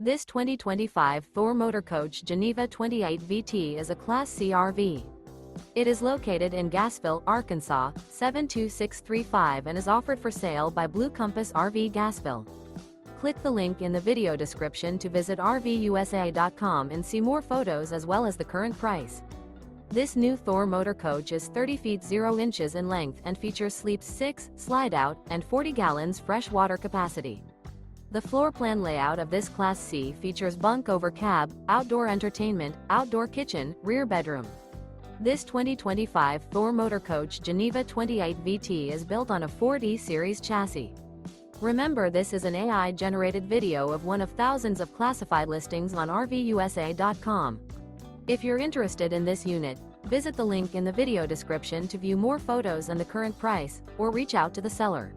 This 2025 Thor Motor Coach Geneva 28 VT is a Class C RV. It is located in Gassville, Arkansas, 72635 and is offered for sale by Blue Compass RV Gassville. Click the link in the video description to visit RVUSA.com and see more photos as well as the current price. This new Thor Motor Coach is 30 feet 0 inches in length and features sleeps 6, slide-out, and 40 gallons fresh water capacity. The floor plan layout of this Class C features bunk over cab, outdoor entertainment, outdoor kitchen, rear bedroom. This 2025 Thor Motor Coach Geneva 28 VT is built on a 4D series chassis. Remember, this is an AI-generated video of one of thousands of classified listings on RVUSA.com. If you're interested in this unit, visit the link in the video description to view more photos and the current price, or reach out to the seller.